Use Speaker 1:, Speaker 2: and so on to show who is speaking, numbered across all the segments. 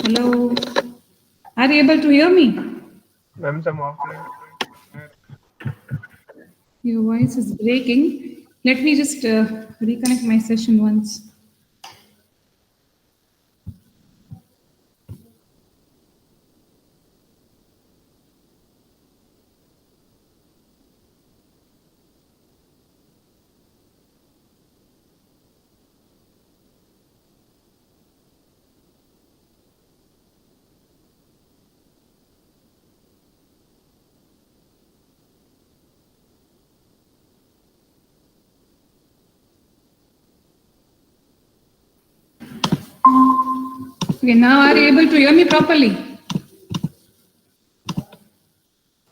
Speaker 1: Hello. Are you able to hear me?
Speaker 2: Ma'am, some offline.
Speaker 1: Your voice is breaking. Let me just reconnect my session once. Okay, now are you able to hear me properly?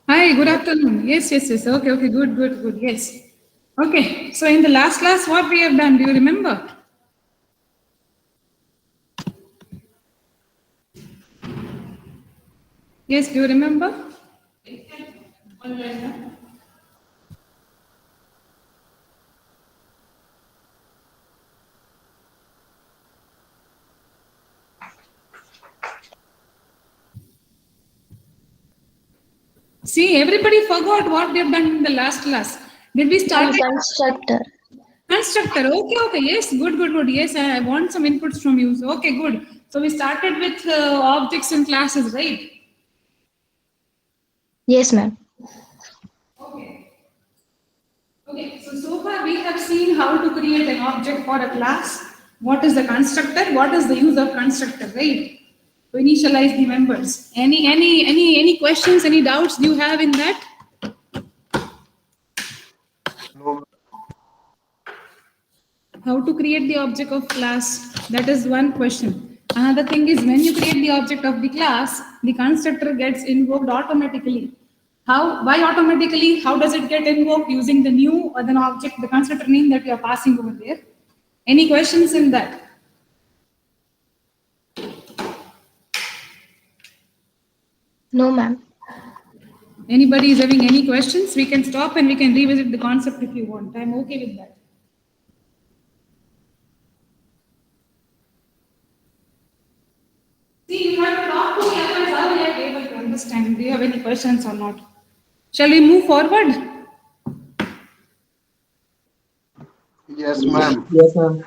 Speaker 1: Hi, good afternoon. Yes. Okay, good. Yes. Okay, so in the last class, what we have done, do you remember? Yes, do you remember? See, everybody forgot what we have done in the last class. Did we start?
Speaker 3: Constructor.
Speaker 1: Constructor. Okay. Yes, good. Yes, I want some inputs from you. So, okay, good. So we started with objects and classes, right?
Speaker 3: Yes, ma'am.
Speaker 1: Okay, so far we have seen how to create an object for a class. What is the constructor? What is the use of constructor, right? To initialize the members. Any questions, any doubts do you have in that?
Speaker 2: No.
Speaker 1: How to create the object of class? That is one question. Another thing is when you create the object of the class, the constructor gets invoked automatically. How? Why automatically? How does it get invoked? Using the new or the object, the constructor name that you are passing over there. Any questions in that?
Speaker 3: No, ma'am.
Speaker 1: Anybody is having any questions? We can stop and we can revisit the concept if you want. I'm okay with that. See, you have to talk to me, otherwise how will I be able to understand? Do you have any questions or not? Shall we move forward?
Speaker 2: Yes, ma'am.
Speaker 4: Yes, ma'am.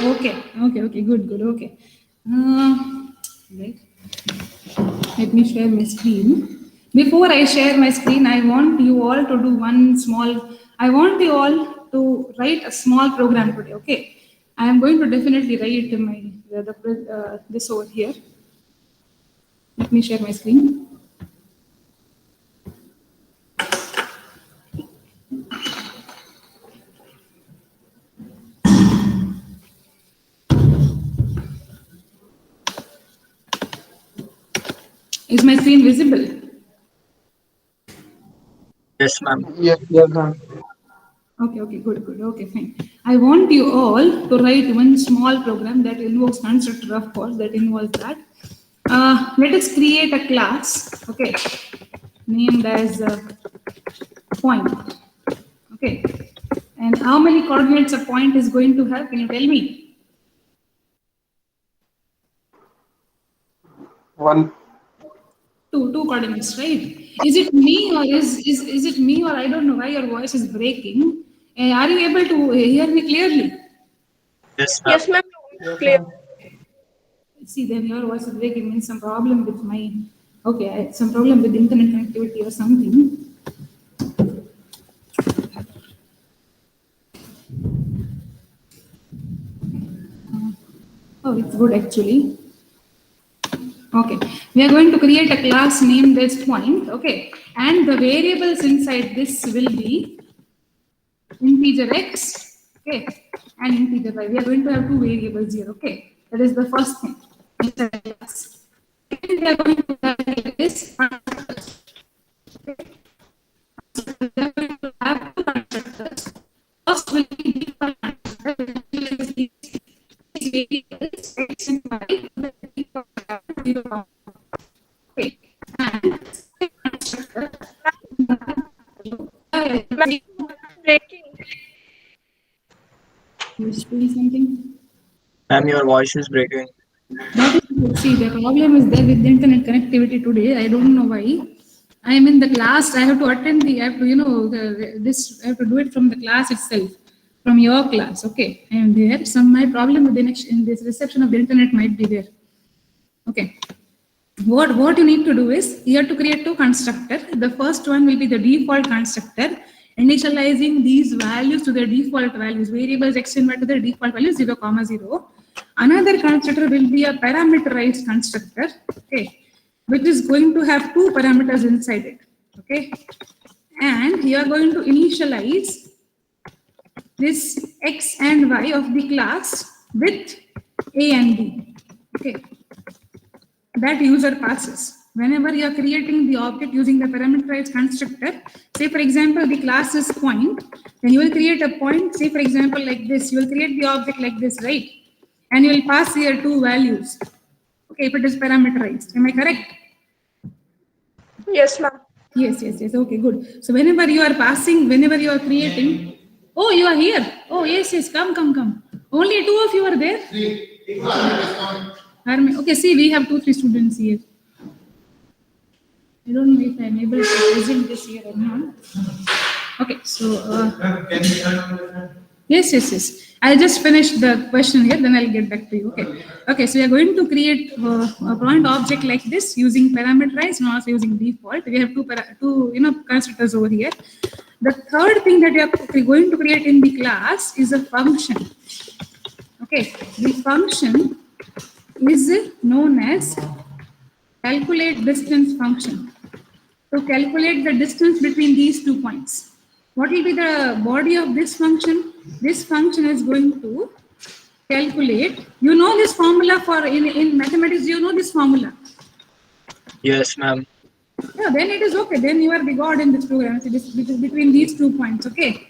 Speaker 1: Okay, good, okay. Right. Let me share my screen. Before I share my screen, I want you all to do I want you all to write a small program today, okay? I am going to definitely write this over here. Let me share my screen. Is my screen visible?
Speaker 4: Yes, ma'am.
Speaker 2: Yes.
Speaker 4: Yes, ma'am.
Speaker 1: Okay, good. Okay, fine. I want you all to write one small program that invokes constructor, of course, that involves that. Let us create a class, okay, named as point, okay. And how many coordinates a point is going to have? Can you tell me?
Speaker 2: 1.
Speaker 1: Two coordinates, right? Is it me or is it me or I don't know why your voice is breaking? Are you able to hear me clearly?
Speaker 4: Yes, ma'am.
Speaker 5: Yes, ma'am.
Speaker 4: Yes,
Speaker 5: Clear.
Speaker 4: ma'am.
Speaker 1: See, then your voice is breaking. Means some problem with my some problem with internet connectivity or something. Oh, it's good actually. Okay, we are going to create a class named as point, okay, and the variables inside this will be integer x, okay, and integer y. We are going to have two variables here, okay. That is the first thing. Second, we are going to have this okay. So we are going to have two constructors. First will be default constructor, which is the variables x and y. Okay. And constructor.
Speaker 5: Breaking.
Speaker 1: You doing something?
Speaker 4: Ma'am, your voice is breaking.
Speaker 1: That is See, the problem is there with the internet connectivity today. I don't know why. I am in the class. I have to attend the. I have to, this. I have to do it from the class itself, from your class. Okay, I am there. Some my problem with the next in this reception of the internet might be there. Okay. What you need to do is you have to create two constructor. The first one will be the default constructor, initializing these values to their default values, variables x and y to their default values 0, 0. Another constructor will be a parameterized constructor, okay, which is going to have two parameters inside it, okay, and you are going to initialize this x and y of the class with a and b, okay, that user passes. Whenever you are creating the object using the parameterized constructor, say for example the class is point, then you will create a point, say for example like this, you will create the object like this, right? And you will pass here two values. Okay, if it is parameterized. Am I correct?
Speaker 5: Yes, ma'am.
Speaker 1: Yes. Okay, good. So whenever you are passing, whenever you are creating, oh, you are here. Oh, yes, come. Only two of you are there. Okay, see, we have 2-3 students here. I don't know if I'm able to present this here or not. Okay, so yes. I'll just finish the question here, then I'll get back to you. Okay. So we are going to create a point object like this using parameterized and also using default. We have two constructors over here. The third thing that we are going to create in the class is a function. Okay, the function is known as calculate distance function. To calculate the distance between these 2 points. What will be the body of this function? This function is going to calculate. You know this formula for in mathematics, you know this formula.
Speaker 4: Yes, ma'am.
Speaker 1: Yeah, then it is okay. Then you are the god in this program. So this is between these 2 points. Okay.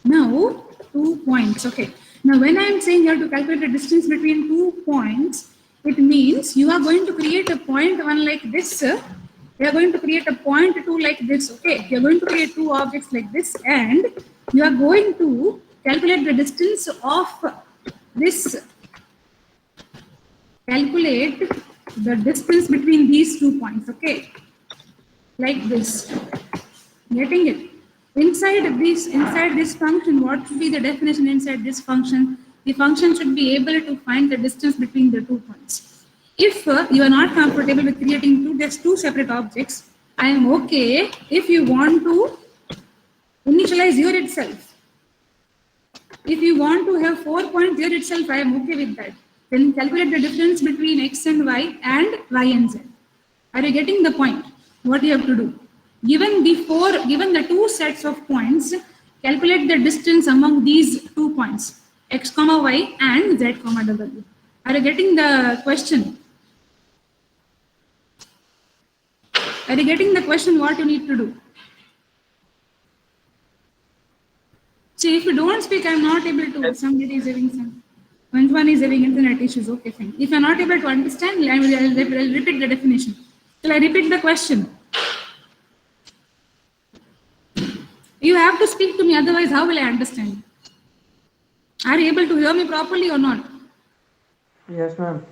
Speaker 1: Now 2 points. Okay. Now when I am saying you have to calculate the distance between 2 points, it means you are going to create a point one like this. You are going to create a point 2 like this, okay? You are going to create two objects like this and you are going to calculate the distance of this. Calculate the distance between these 2 points, okay? Like this. Getting it? Inside this function, what should be the definition inside this function? The function should be able to find the distance between the 2 points. If you are not comfortable with creating just two separate objects, I am okay if you want to initialize here itself. If you want to have 4 points here itself, I am okay with that. Then calculate the difference between x and y and z. Are you getting the point? What you have to do? Given the two sets of points, calculate the distance among these 2 points, x, y and z, w. Are you getting the question? Are you getting the question what you need to do? See, if you don't speak, I'm not able to. Somebody is having one is having internet issues. Okay, fine. If you're not able to understand, I'll repeat the definition. Shall I repeat the question? You have to speak to me, otherwise how will I understand? Are you able to hear me properly or not?
Speaker 2: Yes, ma'am.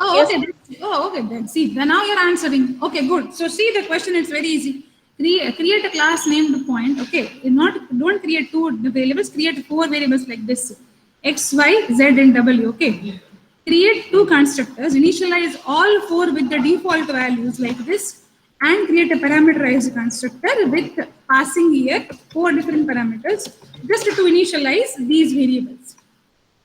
Speaker 1: Oh, okay. Okay. Then see, then now you're answering. Okay, good. So see the question. It's very easy. Create a class named point. Okay, don't create 2 variables. Create 4 variables like this: x, y, z, and w. Okay. Create 2 constructors. Initialize all 4 with the default values like this, and create a parameterized constructor with passing here 4 different parameters just to initialize these variables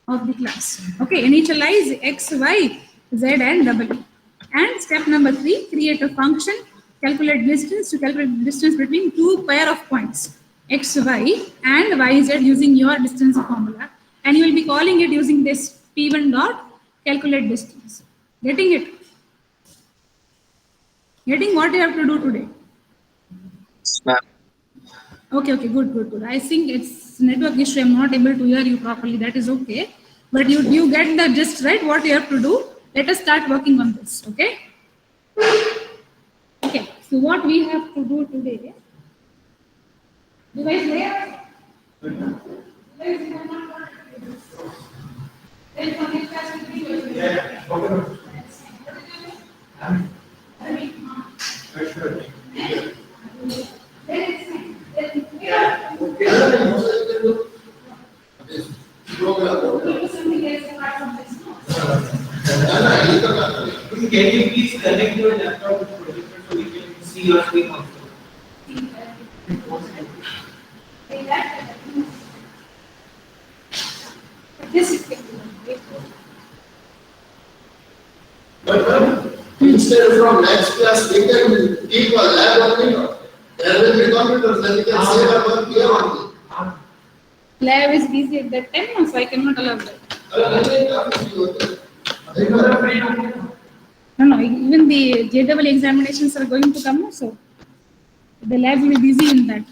Speaker 1: of the class. Okay, initialize x, y, z and w. And step number 3, create a function, calculate distance to calculate the distance between 2 pair of points, x, y and y, z using your distance formula. And you will be calling it using this p1 dot calculate distance. Getting it? Getting what you have to do today?
Speaker 4: Yes, ma'am.
Speaker 1: Okay, good. I think it's network issue. I'm not able to hear you properly. That is okay. But you get the gist, right? What you have to do. Let us start working on this, okay? Okay, so what we have to do today, device layer. Device
Speaker 6: Can you please connect your laptop to projector so we can see your screen also?
Speaker 7: Instead from next class, we can keep a lab only. There will be computers, then we can save our work here only.
Speaker 1: Lab is busy at that time, so I cannot allow that. No, no, even the JEE examinations are going to come, so the lab will be busy in that.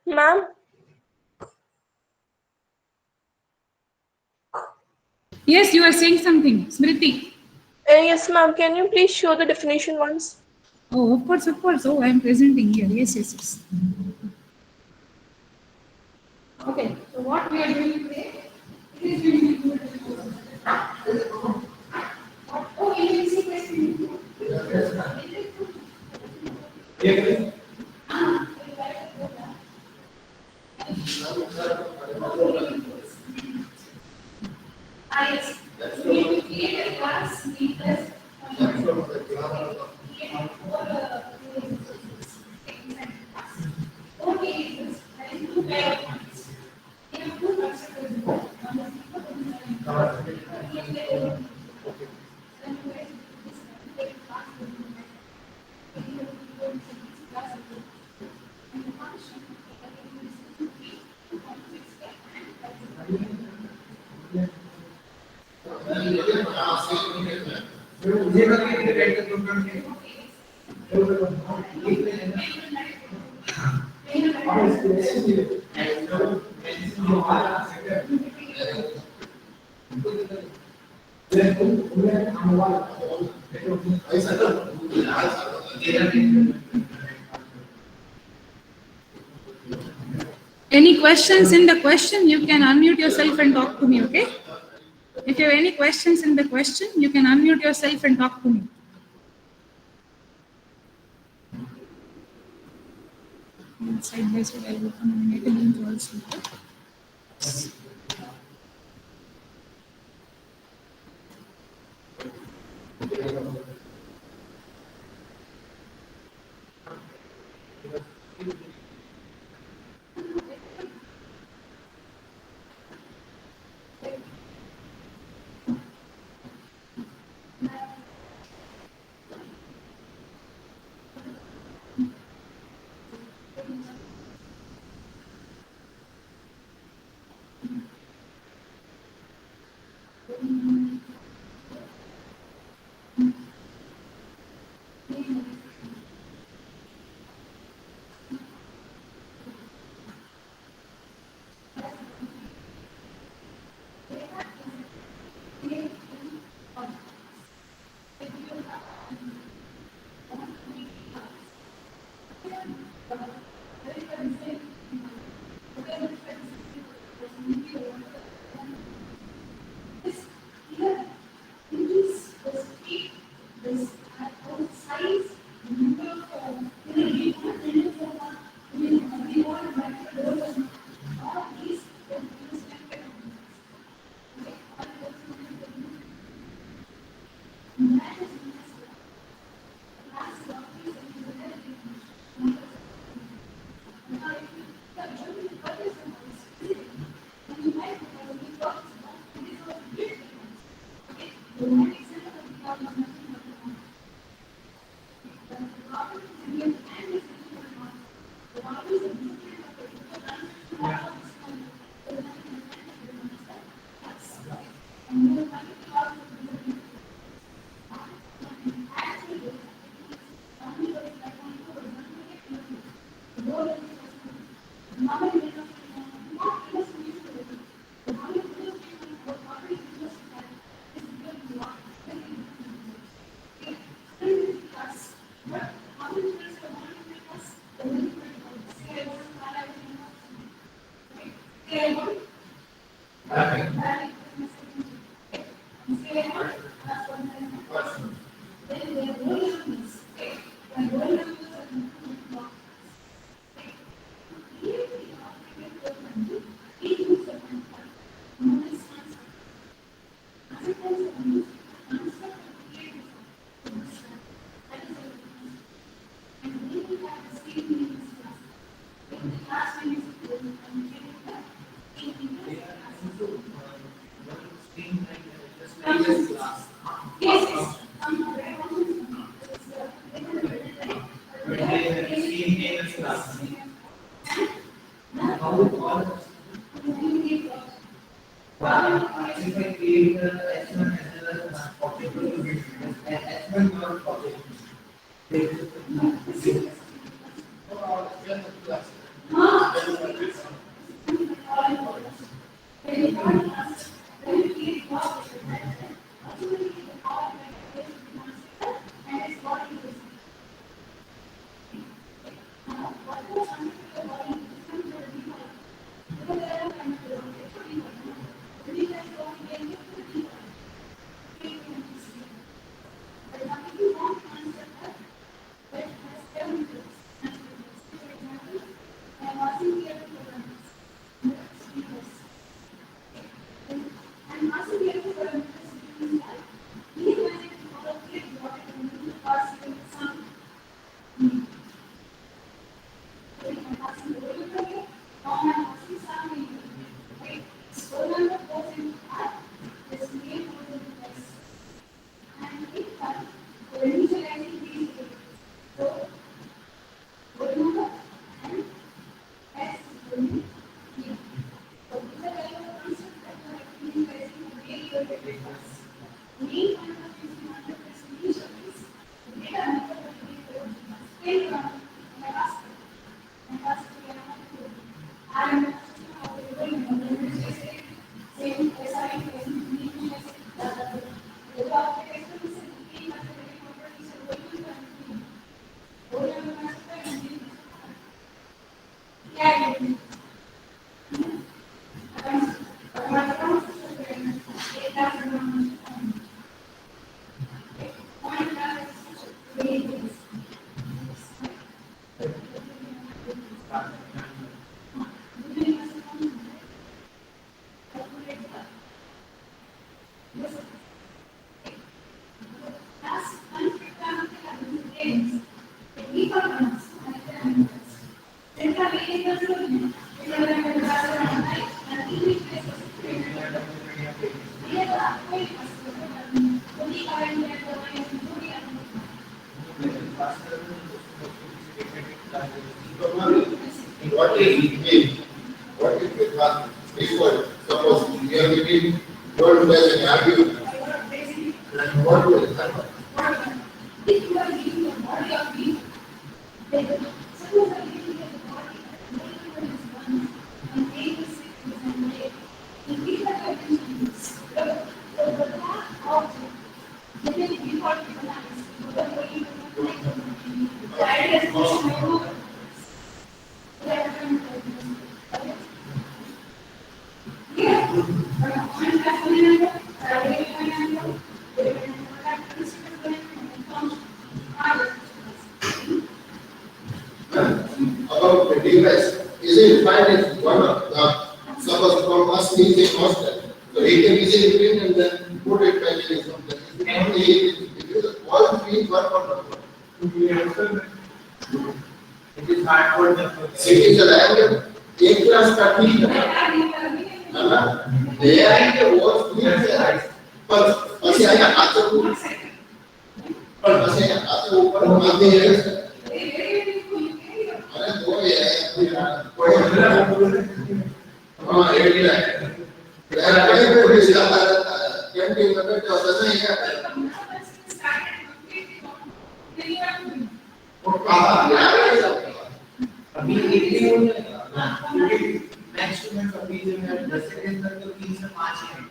Speaker 5: Ma'am,
Speaker 1: Yes, you are saying something, Smriti.
Speaker 5: yes, ma'am. Can you please show the definition once?
Speaker 1: Oh, of course, of course. Oh, I am presenting here. Yes, yes, yes. Okay, so what we are doing today? It is going to be oh, ABC question. Ah, yes. We will create a class, we test, okay, that is two pair of points. We have two constructors. Any questions in the question, you can unmute yourself and talk to me, okay? If you have any questions in the question, you can unmute yourself and talk to me. Side by side, I will open and make a link also.
Speaker 7: What is between? What is the class? Before, suppose you are between world as an argument. Then what will happen? About the device, is it fine if one of the, suppose from us is a constant, so he can easily print and then put it back in something. It is all three work on the.
Speaker 6: It is hard for them.
Speaker 7: It is a angle, एक class का ठीक है ना ले आएंगे वो ठीक है पर ऐसे आया हाथ को पर ऐसे हाथ को ऊपर आते हैं
Speaker 6: अभी एक भी हो जाएगा क्योंकि नेक्स्ट में अभी जो है 10 सेकंड तक तो 3 से 5 ही है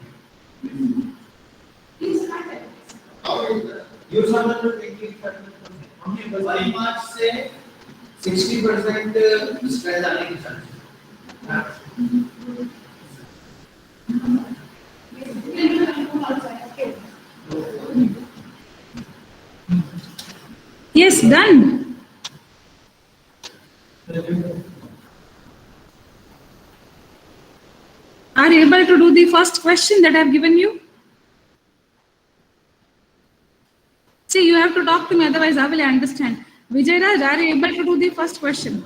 Speaker 6: यू समझ लो टेक्निक हमने बस 1 मार्च से 60% स्ट्रेस आने की chance
Speaker 1: Yes, done. Are you able to do the first question that I have given you? See, you have to talk to me, otherwise I will understand. Vijay Raj, are you able to do the first question?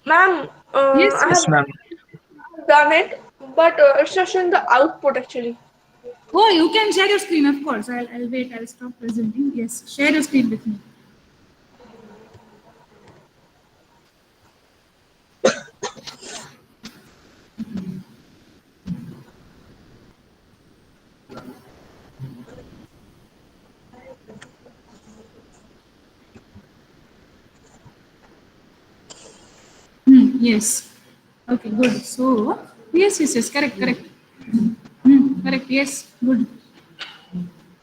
Speaker 5: Ma'am,
Speaker 1: Yes,
Speaker 5: I
Speaker 4: Yes,
Speaker 5: have
Speaker 4: ma'am.
Speaker 5: done it, but it's not showing the output actually.
Speaker 1: Oh, you can share your screen, of course. I'll wait. I'll stop presenting. Yes, share your screen with me. Yes. Okay, good. So, yes, correct. Correct, yes, good.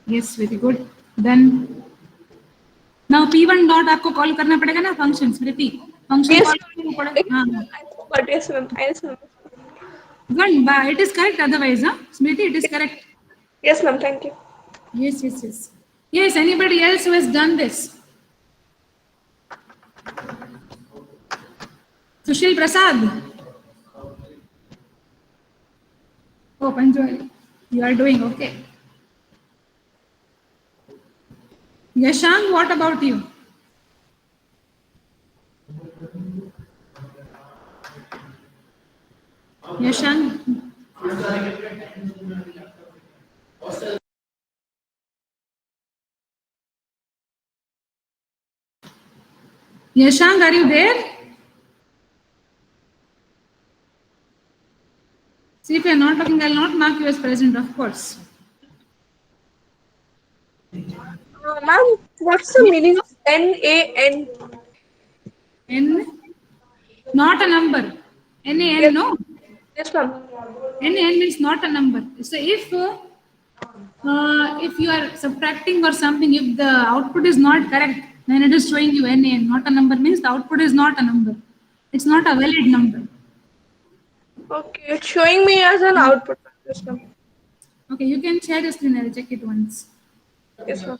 Speaker 1: Yes, very good. Then, now P1 dot आपको call करना पड़ेगा ना function स्मृति function
Speaker 5: Yes,
Speaker 1: call करना पड़ेगा हाँ
Speaker 5: but yes, ma'am. Yes, ma'am.
Speaker 1: good but it is correct otherwise huh Smriti it is correct
Speaker 5: Yes, ma'am. Thank you.
Speaker 1: yes anybody else who has done this Sushil Prasad oh Panjwali you are doing okay Yashang what about you Yashang Yashang, are you there? See, if you are not talking, I will not mark you as present, of course.
Speaker 5: Ma'am, what's the meaning of NaN?
Speaker 1: N, not a number. NaN,
Speaker 5: Yes,
Speaker 1: no.
Speaker 5: yes, ma'am.
Speaker 1: NaN means not a number. So if you are subtracting or something, if the output is not correct, then it is showing you NaN. Not a number means the output is not a number. It's not a valid number.
Speaker 5: Okay, it's showing me as an output. Yes, ma'am.
Speaker 1: Okay, you can share your screen. I'll check it once.
Speaker 5: Yes, ma'am.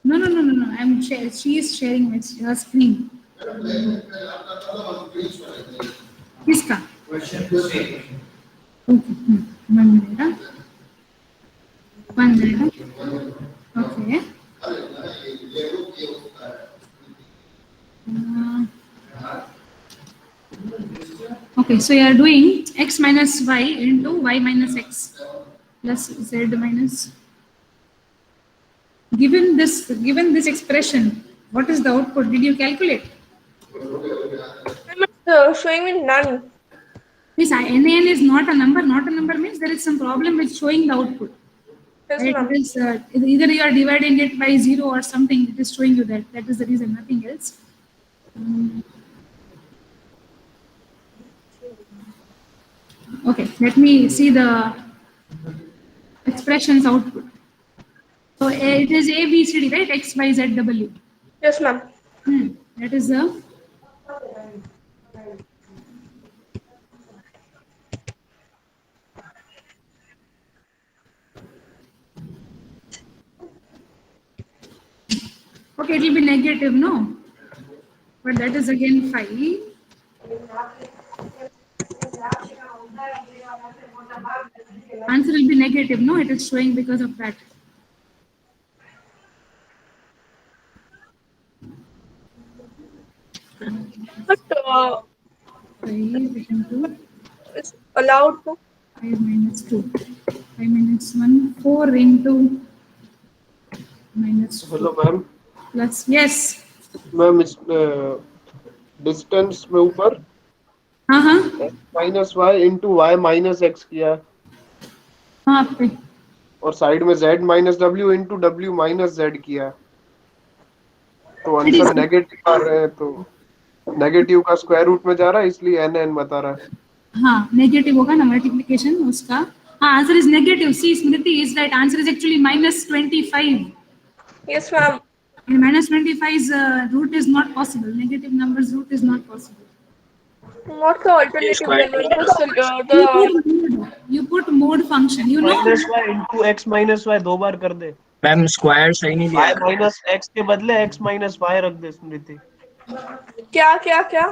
Speaker 1: No. She is sharing her screen. Kiska?
Speaker 6: Question को save
Speaker 1: Okay. 1 minute. Huh? 1 minute. Huh? Okay. Okay, so you are doing x minus y into y minus x plus z minus. Given this expression, what is the output? Did you calculate?
Speaker 5: It's showing me none.
Speaker 1: This NaN is not a number. Not a number means there is some problem with showing the output.
Speaker 5: Yes,
Speaker 1: Right?
Speaker 5: ma'am.
Speaker 1: It is either you are dividing it by 0 or something. It is showing you that. That is the reason. Nothing else. Okay, let me see the expressions output. So it is A, B, C, D, right? X, Y, Z, W.
Speaker 5: Yes, ma'am.
Speaker 1: That is the. Okay, it will be negative, no? But that is again 5. Answer will be negative, no? It is showing because of that.
Speaker 5: But
Speaker 1: 5 into
Speaker 5: it's allowed to.
Speaker 1: 5 minus 2. 5 minus 1. 4 into minus 2.
Speaker 2: Hello, ma'am.
Speaker 1: Plus, yes.
Speaker 2: Ma'am, it's
Speaker 8: distance में ऊपर
Speaker 1: हाँ हाँ
Speaker 8: minus y into Y minus x किया है,
Speaker 1: हाँ पे
Speaker 8: और side में z minus W into W minus Z किया है, तो आंसर नेगेटिव आ रहे हैं, तो नेगेटिव का स्क्वायर रूट में जा रहा है, इसलिए एन एन बता रहा है।
Speaker 1: हाँ नेगेटिव होगा ना मल्टीप्लिकेशन उसका। हाँ answer is negative. See Smriti is right, answer is actually -25
Speaker 5: Yes, ma'am.
Speaker 1: and -25's root is not possible. Negative numbers root is not possible.
Speaker 5: What's the
Speaker 4: Yes,
Speaker 5: alternative
Speaker 4: quite.
Speaker 5: then?
Speaker 1: You put mode function, you know.
Speaker 8: Minus y into x minus y 2 बार कर दे,
Speaker 4: ma'am square सही नहीं
Speaker 8: Y
Speaker 4: दिया।
Speaker 8: Minus x के बदले x minus Y रख दे स्मृति।
Speaker 5: क्या क्या क्या?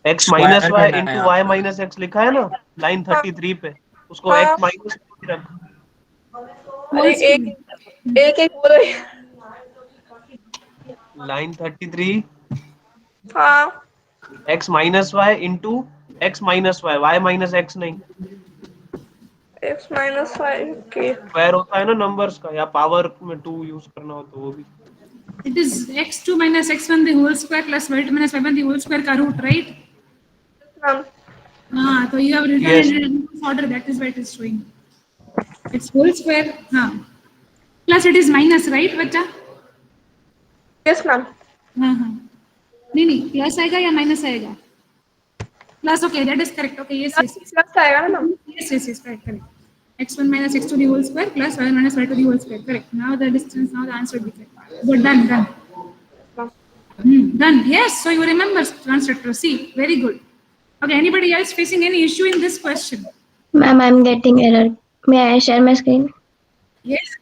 Speaker 8: एक्स माइनस
Speaker 4: Square
Speaker 8: वाई
Speaker 4: करना है
Speaker 8: इंटू
Speaker 4: यहाँ
Speaker 8: वाई
Speaker 4: पे।
Speaker 8: माइनस एक्स लिखा है ना लाइन 33 पे, उसको
Speaker 5: हाँ।
Speaker 8: एक्स माइनस रख।
Speaker 5: अरे एक एक एक बोलो।
Speaker 8: लाइन 33
Speaker 5: हाँ
Speaker 8: x minus y into x minus y, y minus x नहीं,
Speaker 5: x minus 5 okay.
Speaker 8: स्क्वायर होता है ना नंबर्स का, या पावर में 2 यूज करना हो तो वो भी।
Speaker 1: It is x2 minus x1 the whole square plus y2 minus y1 the whole square का root, right?
Speaker 5: Ma'am.
Speaker 1: हाँ तो you have written
Speaker 8: Yes.
Speaker 1: it in this order, that is why it is showing. It's whole square, हाँ. Plus it is minus, right बच्चा?
Speaker 5: Yes ma'am.
Speaker 1: हाँ हाँ. नहीं plus आएगा या माइनस आएगा? Plus, okay, that is correct. Okay, yes yes yes.
Speaker 5: Plus आएगा ना ma'am?
Speaker 1: Yes, correct. x1 minus x2 the whole square plus y1 minus y2 the whole square. Correct. Now the distance, now the answer will be correct. Good, done. Done. Yes. So you remember constructor. See, very good. Okay. Anybody else facing any issue in this question?
Speaker 3: Ma'am, I'm getting error. May I share my screen?
Speaker 1: Yes.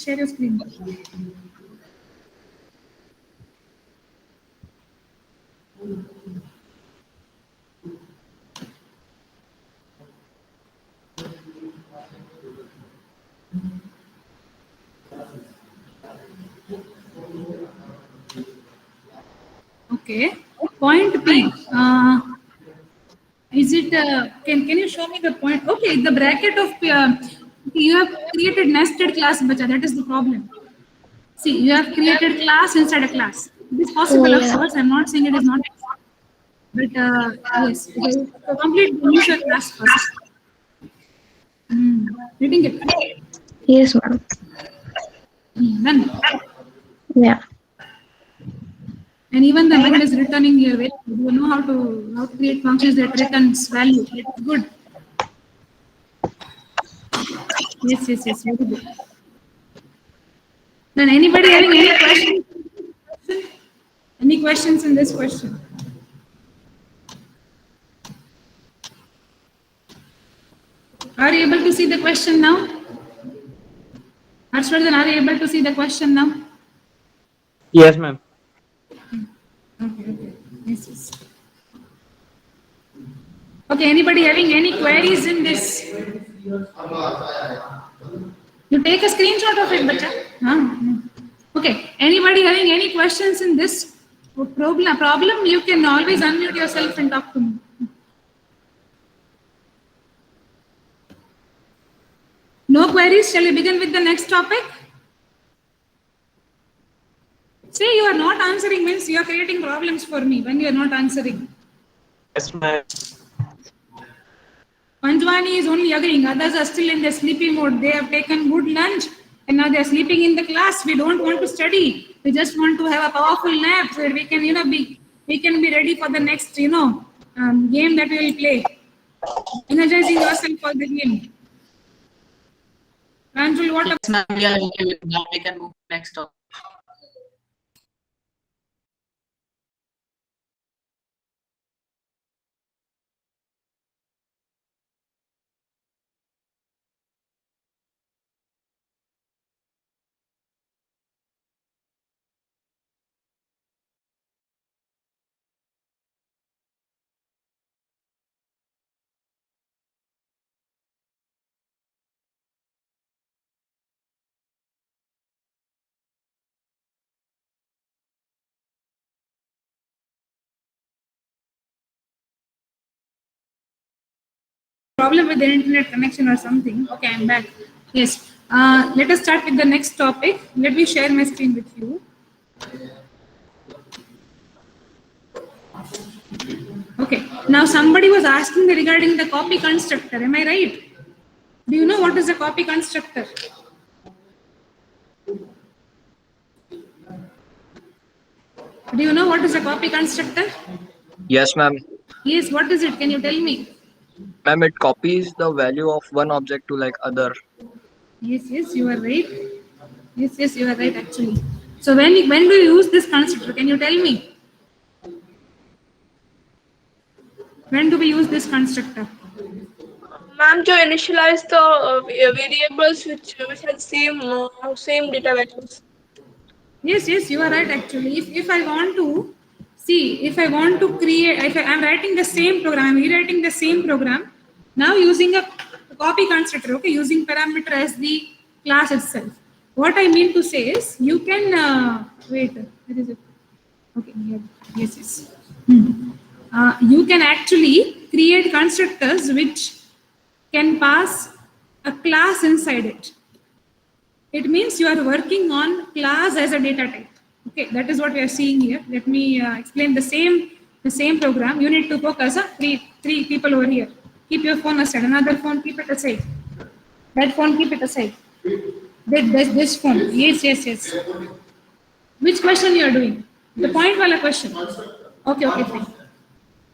Speaker 1: Share your screen. Okay. Point P. Is it? Can you show me the point? Okay, the bracket of you have created nested class, bacha. That is the problem. See, you have created class inside a class. It is possible, of course. I'm not saying it is not. But yes, so complete the user class first. Reading it.
Speaker 3: Yes, ma'am.
Speaker 1: Done.
Speaker 3: Yeah.
Speaker 1: And even the method is returning here. Very good. You know how to create functions that returns value. It's good. Yes. Very good. Then anybody having any questions? Any questions in this question? Are you able to see the question now? Harshvardhan, are you able to see the question now?
Speaker 2: Yes, ma'am.
Speaker 1: Okay. Yes. Okay, anybody having any queries in this? You take a screenshot of it, bacha. Okay, anybody having any questions in this problem, you can always unmute yourself and talk to me. No queries? Shall we begin with the next topic? Say you are not answering means you are creating problems for me when you are not answering.
Speaker 8: Yes, ma'am.
Speaker 1: Panjwani is only agreeing. Others are still in the sleeping mode. They have taken good lunch and now they are sleeping in the class. We don't want to study. We just want to have a powerful nap where we can, we can be ready for the next, game that we will play. Energizing yourself for the game. Pranjul, what?
Speaker 9: Yes, ma'am. Yeah, now we can move next up.
Speaker 1: Problem with the internet connection or something. Okay, I'm back. Yes. Let us start with the next topic. Let me share my screen with you. Okay. Now somebody was asking me regarding the copy constructor. Am I right? Do you know what is a copy constructor? Do you know what is a copy constructor?
Speaker 4: Yes, ma'am.
Speaker 1: Yes, what is it? Can you tell me?
Speaker 4: Ma'am, it copies the value of one object to like other.
Speaker 1: Yes, you are right. Yes, you are right actually. So when do you use this constructor? Can you tell me? When do we use this constructor?
Speaker 5: Ma'am, to initialize the variables which have same data values.
Speaker 1: Yes, you are right actually. If I want to see, if I want to create, if I am writing the same program, I am rewriting the same program, now using a copy constructor, okay, using parameter as the class itself. What I mean to say is, you can, wait, where is it? Okay, here, yes. You can actually create constructors which can pass a class inside it. It means you are working on class as a data type. Okay, that is what we are seeing here. Let me explain the same program. You need to focus on three people over here. Keep your phone aside. Another phone, keep it aside. That phone, keep it aside. This phone. Yes. Which question you are doing? The point wala question. Okay, fine.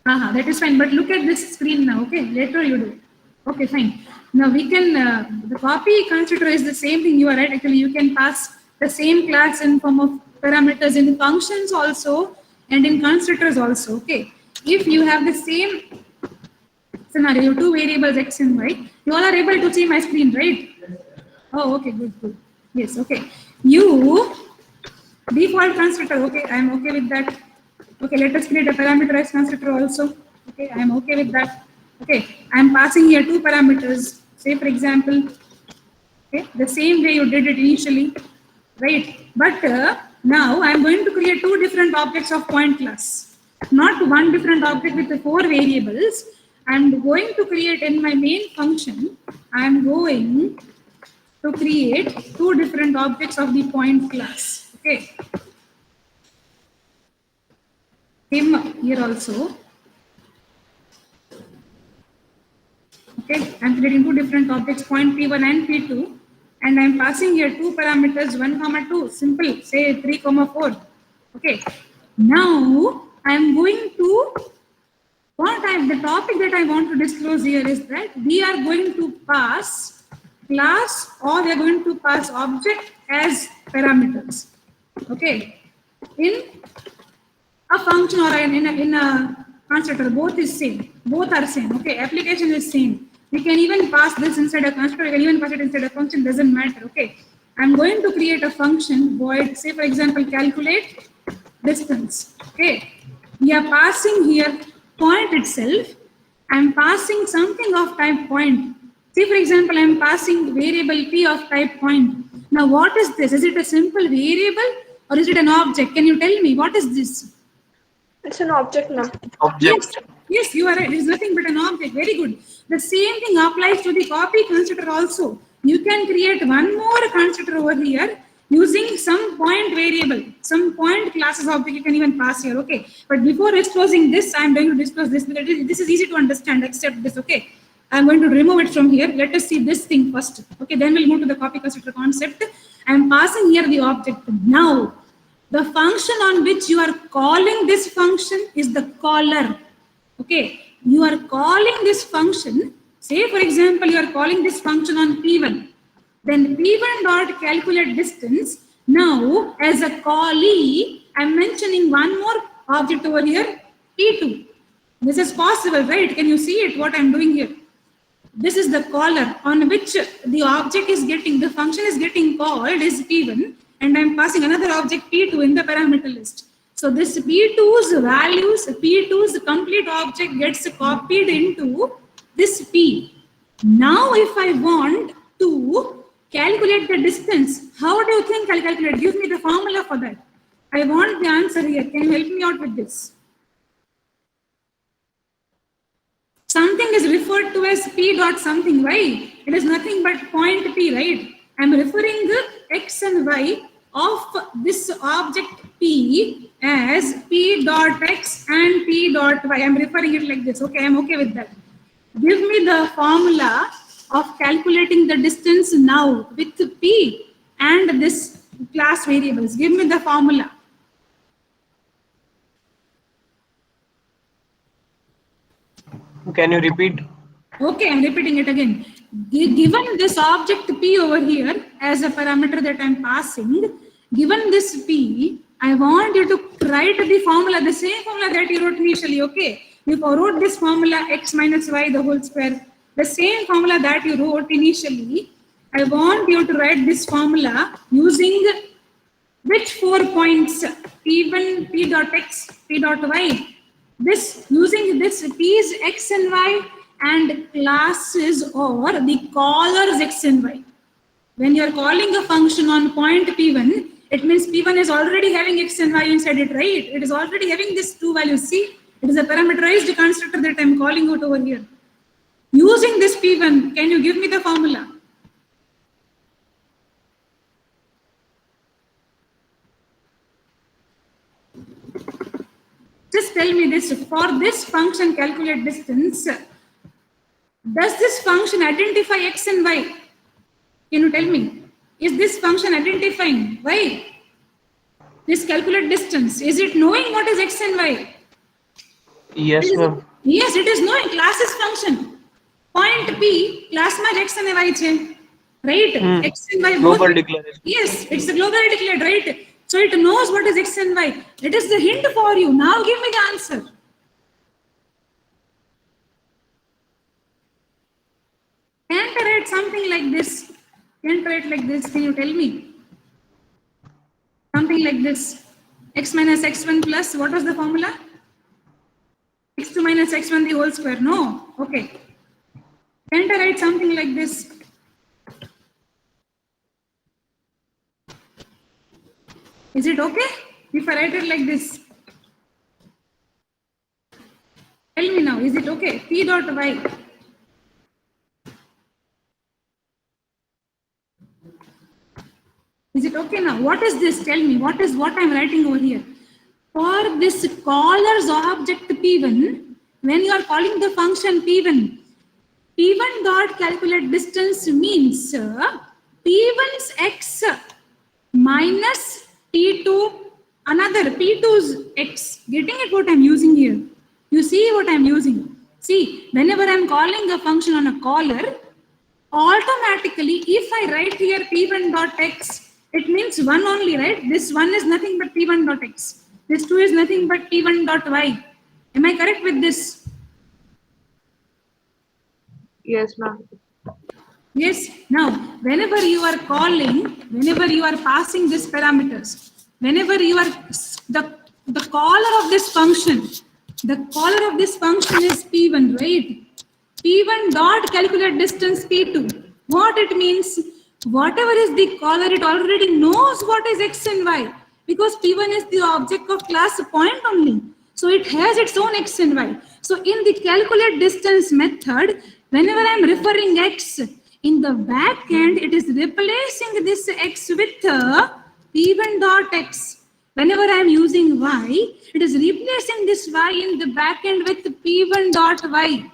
Speaker 1: That is fine. But look at this screen now. Okay, later you do. Okay, fine. Now we can, the copy constructor is the same thing. You are right. Actually, you can pass the same class in form of parameters in functions also and in constructors also. Okay. If you have the same scenario, two variables x and y, you all are able to see my screen, right? Oh, okay, good. Yes, okay. You default constructor. Okay, I am okay with that. Okay, let us create a parameterized constructor also. Okay, I am okay with that. Okay, I am passing here two parameters. Say for example, okay, the same way you did it initially, right? But now I am going to create two different objects of point class, not one different object with the four variables. I am going to create in my main function. I am going to create two different objects of the point class. Okay. Same here also. Okay, I'm creating two different objects, point P1 and P2, and I'm passing here two parameters, 1, 2, simple, say 3, 4. Okay, now I'm going to, the topic that I want to disclose here is that we are going to pass class or we are going to pass object as parameters. Okay, in a function or in a constructor, both is same. Both are same. Okay, application is same. We can even pass this inside a constructor. We can even pass it inside a function. Doesn't matter. Okay, I'm going to create a function void. Say for example, calculate distance. Okay, we are passing here point itself. I'm passing something of type point. Say for example, I'm passing variable p of type point. Now, what is this? Is it a simple variable or is it an object? Can you tell me what is this?
Speaker 5: It's an object now.
Speaker 4: Object.
Speaker 1: Yes, you are right. It is nothing but an object. Very good. The same thing applies to the copy constructor also. You can create one more constructor over here using some point variable, some point classes object you can even pass here. Okay. But before disclosing this, I am going to disclose this because this is easy to understand. Accept this. Okay. I am going to remove it from here. Let us see this thing first. Okay. Then we'll move to the copy constructor concept. I am passing here the object. Now, the function on which you are calling this function is the caller. Okay, you are calling this function. Say for example, you are calling this function on P1. Then P1 dot calculate distance. Now, as a callee, I am mentioning one more object over here, P2. This is possible, right? Can you see it? What I am doing here? This is the caller on which the object is getting, the function is getting called is P1. And I'm passing another object P2 in the parameter list. So this P2's values, P2's complete object gets copied into this P. Now if I want to calculate the distance, how do you think I'll calculate? Give me the formula for that. I want the answer here. Can you help me out with this? Something is referred to as P dot something, right? It is nothing but point P, right? I'm referring the x and y of this object P as p dot x and p dot y. I'm referring it like this. Okay, I'm okay with that. Give me the formula of calculating the distance now with p and this class variables. Give me the formula.
Speaker 2: Can you repeat?
Speaker 1: Okay, I'm repeating it again. Given this object p over here as a parameter that I'm passing, given this p, I want you to write the formula, the same formula that you wrote initially, okay? You wrote this formula x minus y the whole square, the same formula that you wrote initially. I want you to write this formula using which 4 points? P1, p dot x, p dot y. This using this p's x and y and classes or the callers x and y. When you are calling a function on point p1, it means p1 is already having x and y inside it, right? It is already having these two values. See, it is a parameterized constructor that I am calling out over here. Using this p1, can you give me the formula? Just tell me this, for this function calculate distance, does this function identify x and y? Can you tell me? Is this function identifying y? This calculate distance, is it knowing what is x and y?
Speaker 2: Yes, ma'am.
Speaker 1: Yes, it is knowing classes function. Point P, class માં x and y છે, right? X and y both.
Speaker 2: Global declaration.
Speaker 1: Yes, it's the globally declared, right? So it knows what is x and y. It is the hint for you. Now give me the answer. Can't I write something like this? Can't I write like this? Can you tell me? Something like this. X minus x1 plus, what was the formula? x2 minus x1 the whole square. No. Okay. Can't I write something like this? Is it okay if I write it like this? Tell me now, is it okay? P dot y. Is it okay now? What is this? Tell me, what is what I'm writing over here? For this caller's object P1, when you are calling the function P1, P1 dot calculate distance means P1's x minus P2, another P2's x. Getting it what I'm using here? You see what I'm using? See, whenever I'm calling a function on a caller, automatically if I write here P1 dot x, it means one only, right? This one is nothing but P1 dot x. This two is nothing but P1 dot y. Am I correct with this?
Speaker 5: Yes, ma'am.
Speaker 1: Yes. Now, whenever you are calling, whenever you are passing these parameters, whenever you are the caller of this function, the caller of this function is P1, right? P1 dot calculate distance P2. What it means? Whatever is the caller, it already knows what is x and y because P1 is the object of class point only. So it has its own x and y. So in the calculate distance method, whenever I am referring x, in the back end, it is replacing this x with P1 dot x. Whenever I am using y, it is replacing this y in the back end with P1 dot y.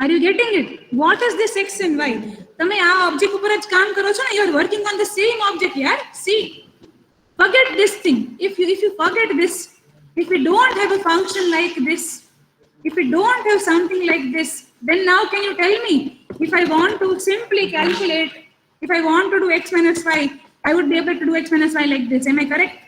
Speaker 1: Are you getting it? What is this x and y? તમે આ object ઉપર જ કામ કરો છો ને, you are working on the same object here. See, forget this thing. If you forget this, if we don't have a function like this, if we don't have something like this, then now can you tell me, if I want to simply calculate, if I want to do x minus y, I would be able to do x minus y like this. Am I correct?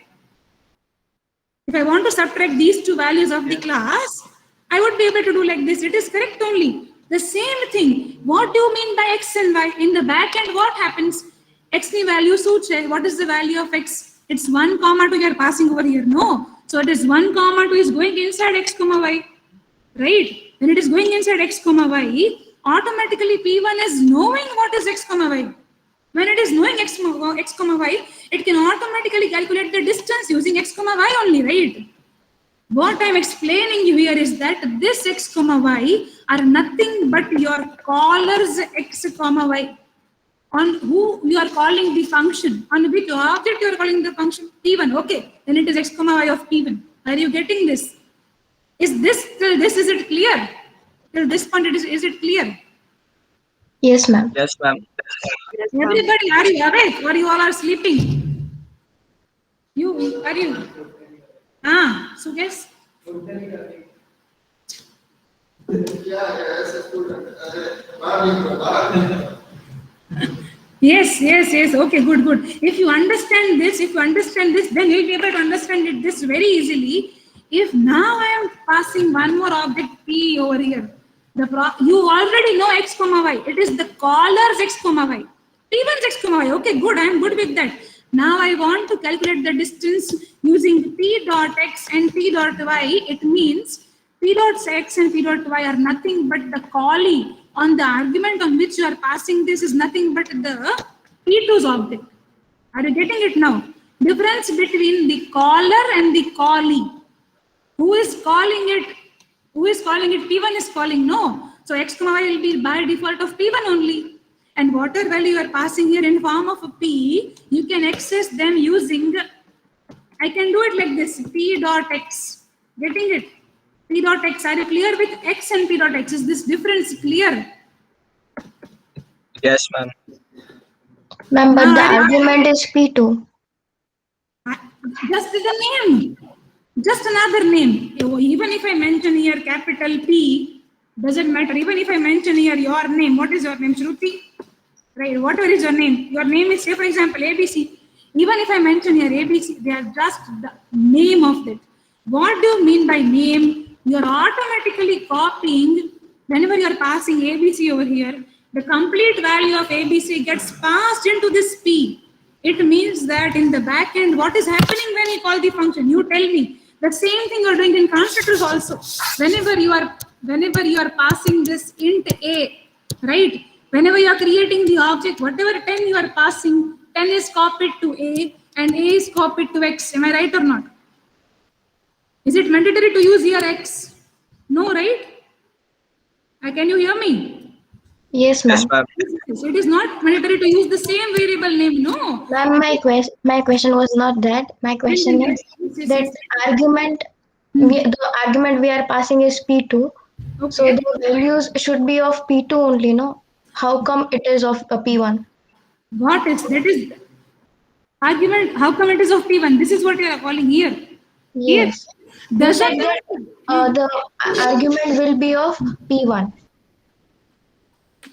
Speaker 1: If I want to subtract these two values of the class, I would be able to do like this. It is correct only. The same thing. What do you mean by x and y? In the back end, what happens? X ni value such. What is the value of x? It's 1 comma 2 you are passing over here. No. So it is 1 comma 2 is going inside x comma y. Right? When it is going inside x comma y, automatically P1 is knowing what is x comma y. When it is knowing x comma y, it can automatically calculate the distance using x comma y only, right? What I am explaining here is that this x comma y are nothing but your caller's x comma y. on who you are calling the function, on which object you are calling the function P1. Okay, then it is x comma y of P1. Are you getting this? Is this till this, is it clear? Till this point, is it clear?
Speaker 3: Yes, ma'am.
Speaker 4: Yes, ma'am.
Speaker 1: Everybody, are you awake or you all are sleeping? You, are you? So guess. Yes. Okay, good. If you understand this, then you'll be able to understand it this very easily. If now I am passing one more object P over here, you already know x comma y. It is the caller's x comma y. P1's x comma y. Okay, good. I am good with that. Now I want to calculate the distance using P dot x and P dot y. It means P dot x and P dot y are nothing but the callee on the argument on which you are passing this is nothing but the P2's object. Are you getting it now? Difference between the caller and the callee. Who is calling it? P1 is calling, no. So x comma y will be by default of P1 only. And whatever value you are passing here in form of a P, you can access them using, I can do it like this, P dot x. Getting it? P dot x. Are you clear with x and P dot x? Is this difference clear?
Speaker 4: Yes, ma'am.
Speaker 3: Ma'am, but the argument is P2.
Speaker 1: Just the name. Just another name. Even if I mention here capital P, doesn't matter. Even if I mention here your name, what is your name? Shruti? Right, whatever is your name. Your name is, say for example, ABC. Even if I mention here ABC, they are just the name of that. What do you mean by name? You are automatically copying, whenever you are passing ABC over here, the complete value of ABC gets passed into this P. It means that in the back end, what is happening when you call the function? You tell me. The same thing you are doing in constructors also. Whenever you are passing this int A, right? Whenever you are creating the object, whatever 10 you are passing, 10 is copied to A and A is copied to X. Am I right or not? Is it mandatory to use here X? No, right? Can you hear me?
Speaker 3: Yes, ma'am.
Speaker 4: Yes, ma'am.
Speaker 1: It is not mandatory to use the same variable name, no.
Speaker 3: Ma'am, my question was not that. My question is that argument, the argument we are passing is P2.
Speaker 1: Okay.
Speaker 3: So the values should be of P2 only, no? How come it is of P1?
Speaker 1: What is that is argument? How come it is of P1? This is what you are calling here.
Speaker 3: Yes.
Speaker 1: Does
Speaker 3: Like
Speaker 1: that
Speaker 3: that, the argument will be of P1.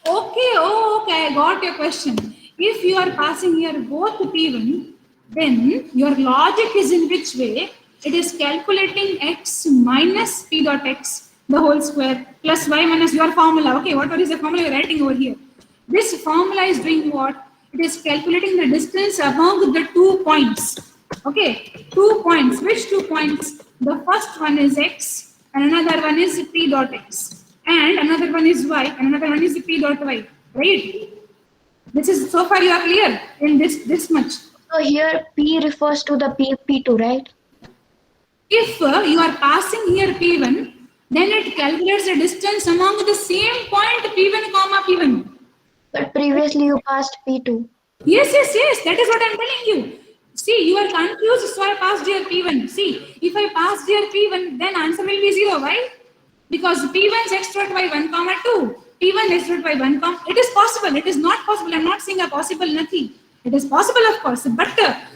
Speaker 1: okay? Oh, okay. I got your question. If you are passing here both P1, then your logic is in which way? It is calculating x minus P dot x, the whole square, plus y minus your formula. Okay, what is the formula you're writing over here? This formula is doing what? It is calculating the distance among the 2 points. Okay, 2 points. Which 2 points? The first one is x, and another one is P dot x, and another one is y, and another one is P dot y. Right? This is, so far you are clear in this much.
Speaker 3: So here P refers to the P2, right?
Speaker 1: If you are passing here P1, then it calculates the distance among the same point P1 comma P1.
Speaker 3: But previously you passed P2.
Speaker 1: Yes. That is what I am telling you. See, you are confused, so I passed here P1. See, if I pass here P1, then answer will be 0. Why? Because P1 is x dot y 1 comma 2. P1 x dot y 1 comma. It is possible. It is not possible. I am not saying a possible nothing. It is possible, of course. But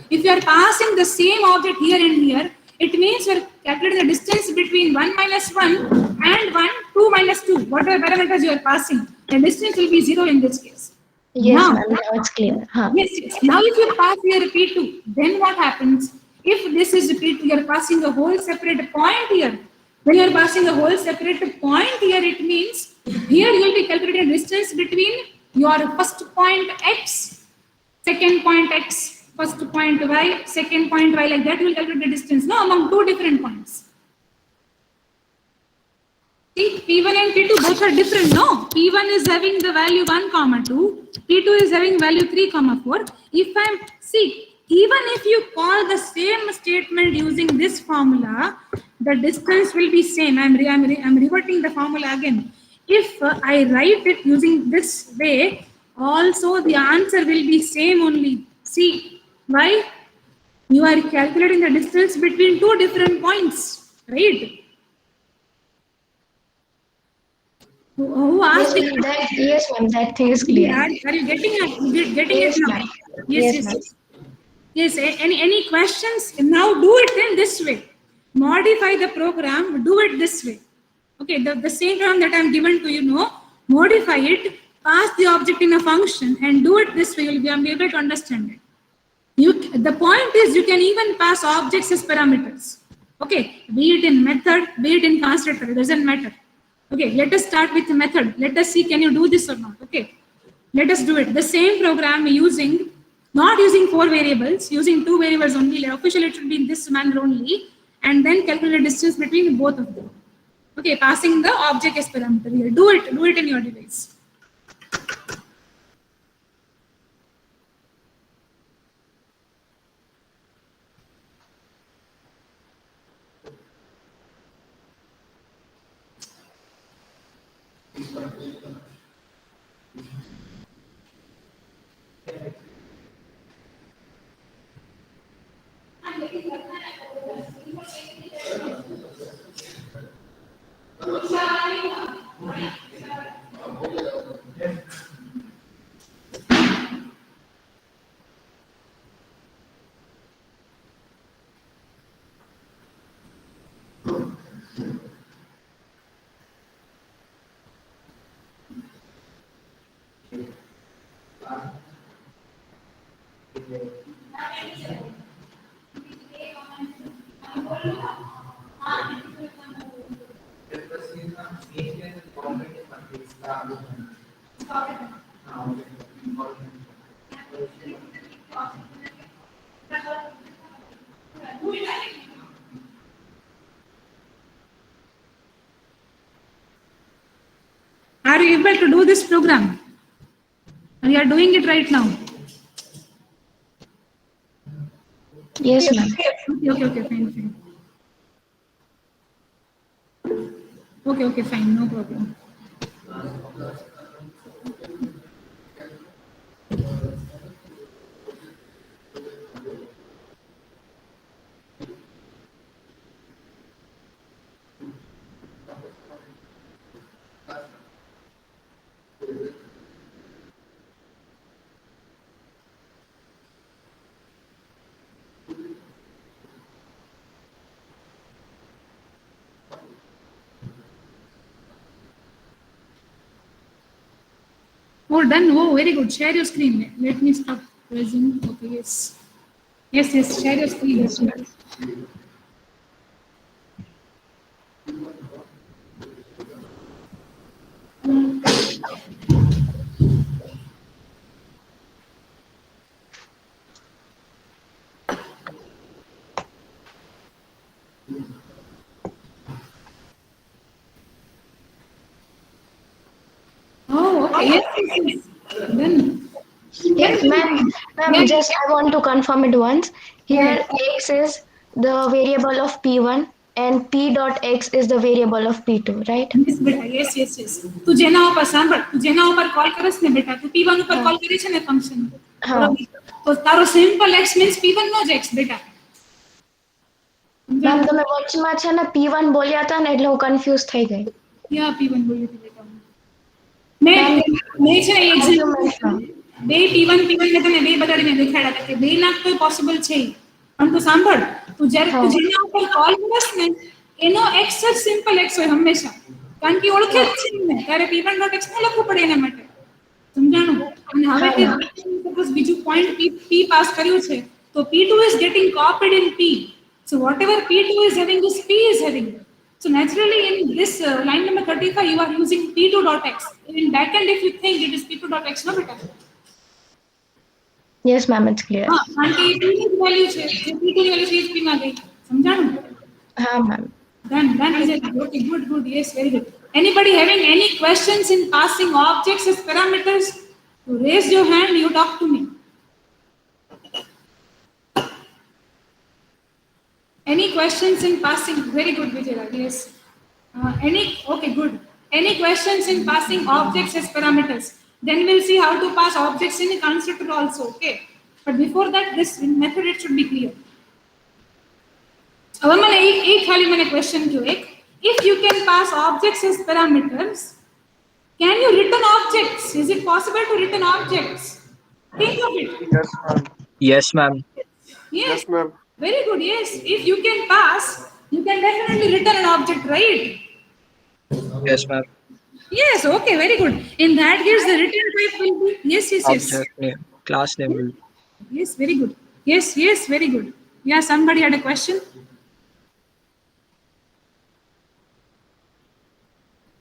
Speaker 1: if you are passing the same object here and here, it means you are calculating the distance between 1 minus 1 and 1, 2 minus 2. Whatever parameters you are passing, the distance will be 0 in this case.
Speaker 3: Yes,
Speaker 1: Now-
Speaker 3: ma'am. Now it's clear. Huh.
Speaker 1: Yes. Now if you pass here P2, then what happens? If this is P2, you are passing a whole separate point here. When you are passing a whole separate point here, it means here you will be calculating distance between your first point x, second point x, first point y, second point y, like that you will calculate the distance, no, among 2 different points. See, P1 and P2 both are different, no? P1 is having the value 1 comma 2, P2 is having value 3 comma 4. If I'm, see, even if you call the same statement using this formula, the distance will be same. I'm reverting the formula again. If I write it using this way, also the answer will be same only. See, why? You are calculating the distance between two different points, right? Who asked
Speaker 3: Yes, ma'am. Yes, ma'am. That thing is
Speaker 1: it?
Speaker 3: clear.
Speaker 1: Are you getting it? Getting it
Speaker 3: Yes,
Speaker 1: now?
Speaker 3: ma'am.
Speaker 1: Yes,
Speaker 3: Yes,
Speaker 1: yes,
Speaker 3: ma'am.
Speaker 1: yes. Yes, any questions? Now do it in this way. Modify the program, do it this way. Okay, the same program that I'm given to you know, modify it, pass the object in a function and do it this way, you'll be able to understand it. The point is you can even pass objects as parameters. Okay, be it in method, be it in constructor, it doesn't matter. Okay, let us start with the method. Let us see, can you do this or not? Okay, let us do it. The same program using, not using 4 variables, using 2 variables only. Like officially it should be in this manner only, and then calculate the distance between both of them. Okay, passing the object as parameter here. Do it in your device. Are you able to do this program? We are doing it right now.
Speaker 3: Yes, ma'am.
Speaker 1: Okay, fine. Okay, fine, no problem. Oh, done. Oh, very good. Share your screen. Let me stop pressing. Okay, yes. Yes, share your screen.
Speaker 3: Yes, ma'am.
Speaker 1: Oh, okay. Yes. Done.
Speaker 3: Yes, ma'am. Ma'am, just I want to confirm it once. Here, x is the variable of p1 and p dot x is the variable of p2, right?
Speaker 1: Yes, બેટા yes. તું જેના ઉપર સાંભળ, તું જેના ઉપર call કરસ ને બેટા, તું p1 ઉપર કોલ કરી છે ને ફંક્શન.
Speaker 3: હા.
Speaker 1: તો તારો સિમ્પલ x મીન્સ p1 નો જ x બેટા.
Speaker 3: મેમ તમે વચમાં છે ને p1 બોલ્યા હતા ને એટલે હું કન્ફ્યુઝ થઈ ગઈ.
Speaker 1: યા p1 બોલ્યું હતું બેટા. મેં છે એક્ઝામ્પલ બે p1 મેં તને બે બતાડીને દેખાડ્યા હતા કે બે લાખ તો પોસિબલ છે. પણ તું સાંભળ, તું જ્યારે તું જેના ઉપર કોલ કરસ ને એનો x જ સિમ્પલ x હોય હંમેશા. કારણ કે ઓળખે જ છે ને ત્યારે p1 ડોટ x ને લખવું પડે એના માટે. સમજાણું? અને હવે તે સપોઝ બીજું પોઈન્ટ p પાસ કર્યું છે તો p2 is getting copied in p. So whatever p2 is having, this p is having. So naturally in this line number 35 you are using p2.x. In backend if you think it is p2.x, no beta.
Speaker 3: Yes, ma'am, it's clear.
Speaker 1: हाँ, કારણ કે p ની value છે, જે p2 ની value છે એ p માં ગઈ. સમજાણું?
Speaker 3: હા, ma'am.
Speaker 1: Done. Okay, good. Yes, very good. Anybody having any questions in passing objects as parameters? So raise your hand, you talk to me. Any questions in passing? Very good, Vijay. Yes. Okay, good. Any questions in passing objects as parameters? Then we'll see how to pass objects in a constructor also, okay? But before that, this method it should be clear. अब मैंने एक खाली मैंने question क्यों एक? If you can pass objects as parameters, can you return objects? Is it possible to return objects? Think of it.
Speaker 8: Yes, ma'am.
Speaker 4: Yes, ma'am.
Speaker 1: Yes.
Speaker 8: ma'am.
Speaker 1: Very good. Yes. If you can pass, you can definitely return an object, right?
Speaker 4: Yes, ma'am.
Speaker 1: Yes. Okay. Very good. In that case, the return type will be yes.
Speaker 4: Object name, class name will.
Speaker 1: Yes. Very good. Yes. Yes. Very good. Yeah. Somebody had a question.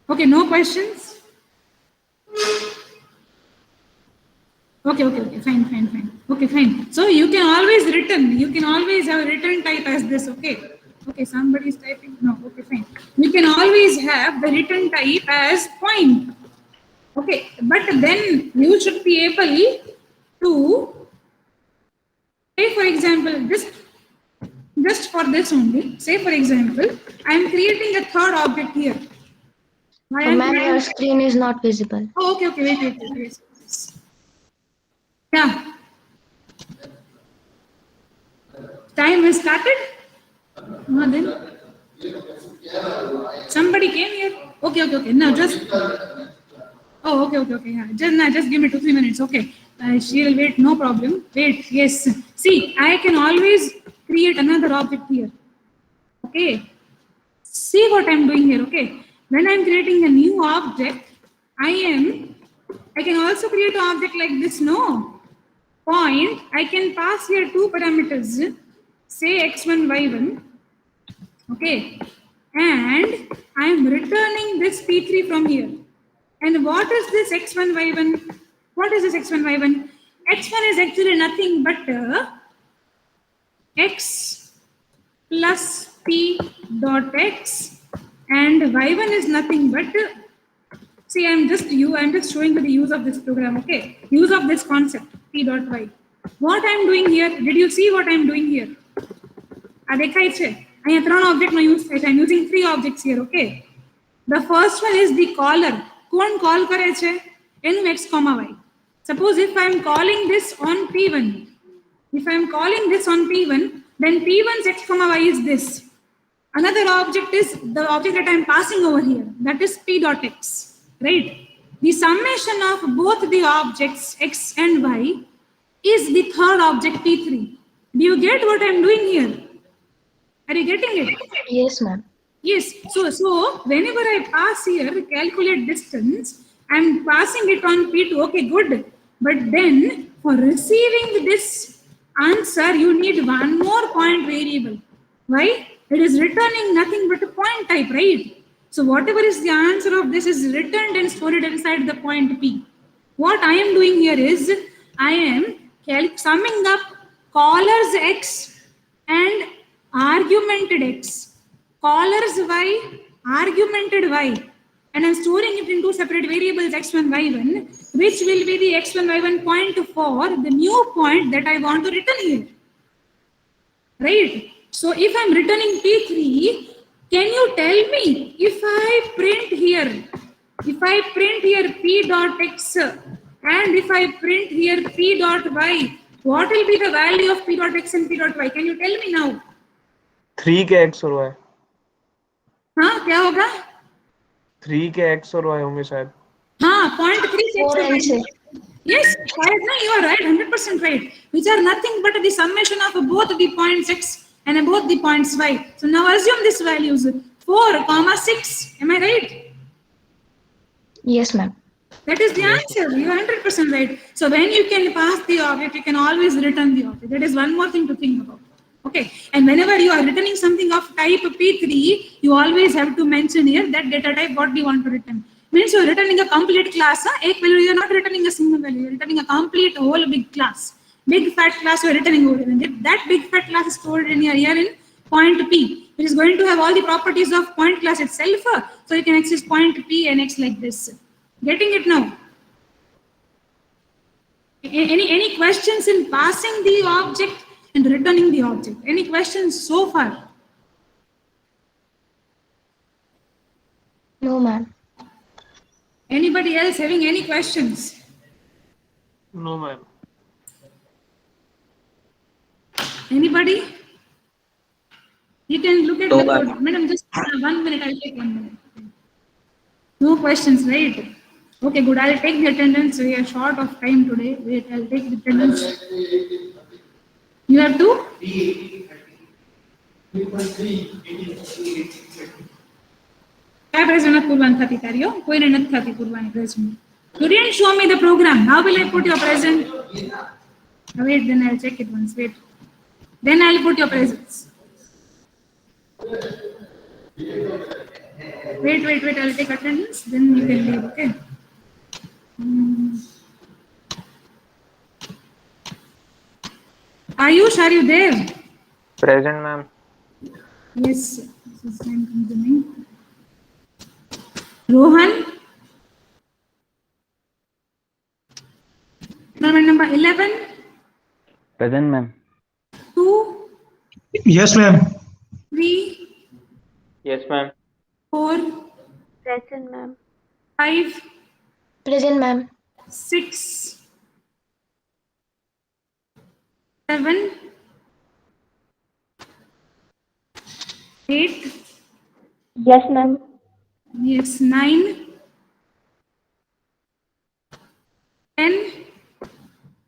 Speaker 1: Okay. No questions. Okay. Fine. Okay, fine. So you can always return. You can always have return type as this. Okay. Somebody is typing. No. Okay, fine. You can always have the return type as point. Okay, but then you should be able to say, for example, just for this only. Say, for example, I am creating a third object here.
Speaker 3: Ma'am, your screen is not visible.
Speaker 1: Oh, okay. Wait. Yeah. Time has started? No, then. Somebody came here. Okay. Now just. Oh, okay. Yeah. Just give me 2-3 minutes. Okay. She will wait. No problem. Wait. Yes. See, I can always create another object here. Okay. See what I'm doing here. Okay. When I'm creating a new object, I can also create an object like this. No. Point. I can pass here two parameters. Say x1, y1. Okay. And I am returning this p3 from here. And what is this x1, y1? What is this x1, y1? x1 is actually nothing but x plus p dot x, and y1 is nothing but see, I'm just showing you the use of this program. Okay, use of this concept p dot y. What I'm doing here? Did you see what I'm doing here? દેખાય છે અહીંયા ત્રણ ઓબ્જેક્ટનો use થાય છે. I'm using 3 objects here. Okay, the first one is the caller. કોણ call કરે છે? એનું x, y. Suppose if I'm calling this on p1, then p1's x, y is this. Another object is the object that I'm passing over here, that is p dot x, right? The summation of both the objects x and y is the third object p3. Do you get what I'm doing here? Are you getting it?
Speaker 3: Yes, ma'am.
Speaker 1: Yes. So whenever I pass here, calculate distance, I'm passing it on p2. Okay, good. But then for receiving this answer, you need one more point variable. Why? It is returning nothing but a point type, right? So whatever is the answer of this is returned and stored inside the point p. What I am doing here is I am summing up callers x and argumented x, callers y, argumented y, and I'm storing it in two separate variables x1, y1, which will be the x1, y1 point for the new point that I want to return here, right? So if I'm returning p3, can you tell me if I print here p dot x and if I print here p dot y, what will be the value of p dot x and p dot y? Can you tell me now?
Speaker 2: 3 के x और y.
Speaker 1: हाँ, क्या होगा?
Speaker 2: 3 के x और y होंगे शायद.
Speaker 1: हाँ, 0.36. Yes, no, you are right, 100% right. Which are nothing but the summation of both the points x and both the points y. So now assume this values 4, 6. Am I right?
Speaker 3: Yes, ma'am.
Speaker 1: That is the answer. You are 100% right. So when you can pass the object, you can always return the object. That is one more thing to think about. Okay, and whenever you are returning something of type p3, you always have to mention here that data type what do you want to return. Means you are returning a complete class. Ek value, you are not returning a single value. You are returning a complete whole big class. Big fat class you are returning over here. And that big fat class is stored in here in point p, which is going to have all the properties of point class itself. So you can access point p and x like this. Getting it now? Any questions in passing the object and returning the object? Any questions so far?
Speaker 3: No, ma'am.
Speaker 1: Anybody else having any questions?
Speaker 2: No, ma'am.
Speaker 1: Anybody? You can look at
Speaker 4: No,
Speaker 1: the
Speaker 4: ma'am.
Speaker 1: board. Madam, just 1 minute. I'll take 1 minute. No questions, right? Okay, good. I'll take the attendance. We are short of time today. Wait, I'll take the attendance. You have to? क्या present पूर्वान था पितारियो कोई ने नत था पूर्वान present. You didn't show me the program. How will I put your present? Wait, then I'll check it once. Wait. Then I'll put your presents. Wait. I'll take attendance. Then you can leave. Okay. Ayush, are you there?
Speaker 2: Present, ma'am.
Speaker 1: Yes. This is time consuming. Rohan. Number 11.
Speaker 10: Present, ma'am.
Speaker 1: 2,
Speaker 6: Yes, ma'am.
Speaker 1: 3,
Speaker 2: Yes, ma'am.
Speaker 1: 4,
Speaker 3: Present, ma'am.
Speaker 1: 5,
Speaker 3: Present, ma'am.
Speaker 1: 6, 7, 8,
Speaker 3: Yes, ma'am.
Speaker 1: yes, 9, 10,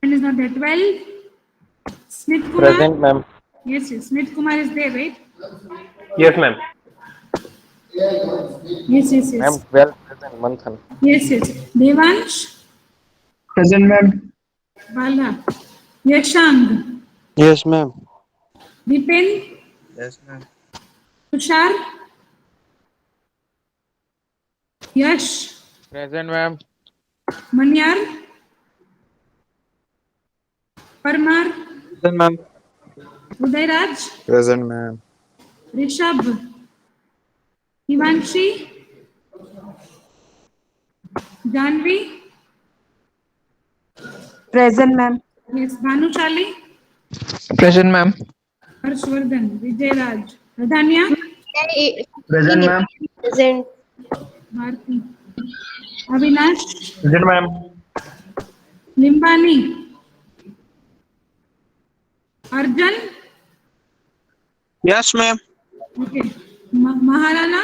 Speaker 1: and is not there, 12, Smith Kumar.
Speaker 2: Present, ma'am.
Speaker 1: Yes, Smith Kumar is there, right?
Speaker 2: Yes, ma'am.
Speaker 1: Yes.
Speaker 2: 12 present, Manthan.
Speaker 1: Yes. Devansh,
Speaker 6: Present, ma'am.
Speaker 1: Bala, Yashang,
Speaker 10: Yes, ma'am.
Speaker 1: Vipin,
Speaker 10: Yes, ma'am.
Speaker 1: Tushar, Yash,
Speaker 2: Present, ma'am.
Speaker 1: Manyar, Parmar,
Speaker 2: Present, ma'am.
Speaker 1: Udayraj,
Speaker 10: Present, ma'am.
Speaker 1: Rishabh, Hivanshi, Janvi,
Speaker 5: Present, ma'am.
Speaker 1: yes, Bhanushali,
Speaker 2: Present, ma'am.
Speaker 1: Harshvardhan, Vijay Radhanya,
Speaker 6: Present, ma'am.
Speaker 3: Present.
Speaker 1: Bharti, Avinash,
Speaker 2: Present, ma'am.
Speaker 1: Limbani, Arjan,
Speaker 2: Yes, ma'am.
Speaker 1: okay, Maharana,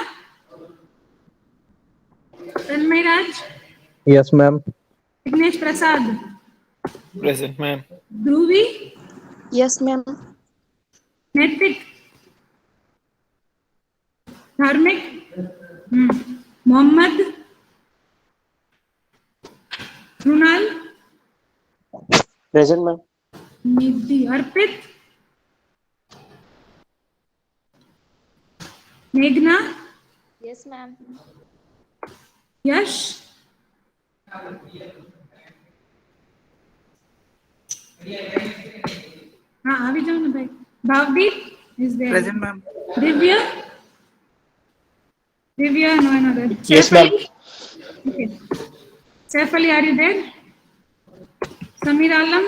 Speaker 1: Tanmay Raj,
Speaker 2: Yes, ma'am.
Speaker 1: Vignesh Prasad,
Speaker 2: Present, ma'am.
Speaker 1: Dhruvi,
Speaker 3: Yes, ma'am.
Speaker 1: Netik, Dharmik, Mohammed, Runal,
Speaker 10: Present, ma'am.
Speaker 1: Nidhi, Arpit, Meghna,
Speaker 3: Yes, ma'am.
Speaker 1: Yash, हाँ अभी जाओ ना भाई भावदीप is there.
Speaker 2: Present, ma'am.
Speaker 1: Divya, no another.
Speaker 2: Yes, ma'am.
Speaker 1: Okay. Saif Ali, are you there? Samir Alam,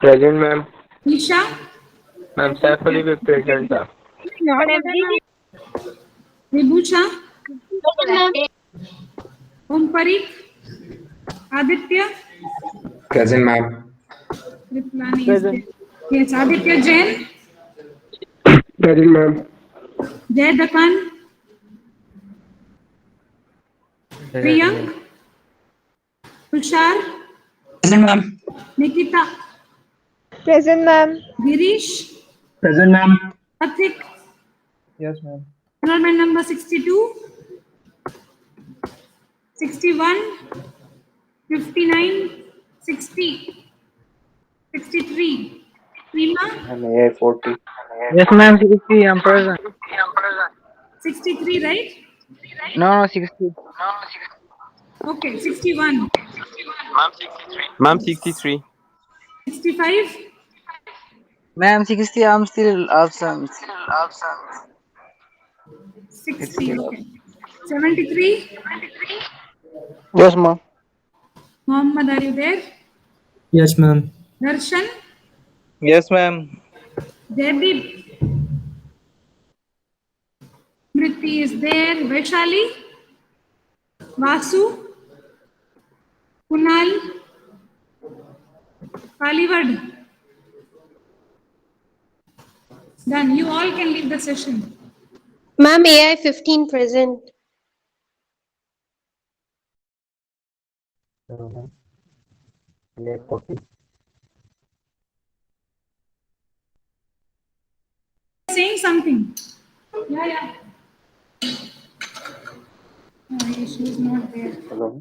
Speaker 2: Present, ma'am.
Speaker 1: Isha,
Speaker 2: Ma'am, Saifali will present.
Speaker 1: Vibhusha, Om Parikh, Aditya,
Speaker 2: Present, ma'am.
Speaker 1: Riplani is there. Yes, Aditya Jain,
Speaker 2: Present, ma'am.
Speaker 1: Jay Dakan, Priyank, Tushar,
Speaker 6: Present, ma'am.
Speaker 1: Nikita,
Speaker 5: Present, ma'am.
Speaker 1: Girish,
Speaker 6: Present, ma'am.
Speaker 1: Athik,
Speaker 2: Yes, ma'am.
Speaker 1: enrollment number 62, 61, 59, 60, 63. Prima,
Speaker 10: I'm 40.
Speaker 2: Yes, ma'am. 60, I'm present.
Speaker 1: 63, right?
Speaker 2: No, 60.
Speaker 1: Okay, 61,
Speaker 10: Ma'am, 63.
Speaker 1: 65,
Speaker 9: Ma'am, 60, I'm still absent.
Speaker 1: 60, okay. 73,
Speaker 10: Yes, ma'am.
Speaker 1: Mohammed, are you there?
Speaker 6: Yes, ma'am.
Speaker 1: Darshan,
Speaker 2: Yes, ma'am.
Speaker 1: Jaideep, Smriti is there, Vaishali, Vasu, Kunal, Kalivad. Done. You all can leave the session.
Speaker 11: Ma'am, AI 15 present.
Speaker 1: Saying something. Yeah. She's not there.
Speaker 10: Hello.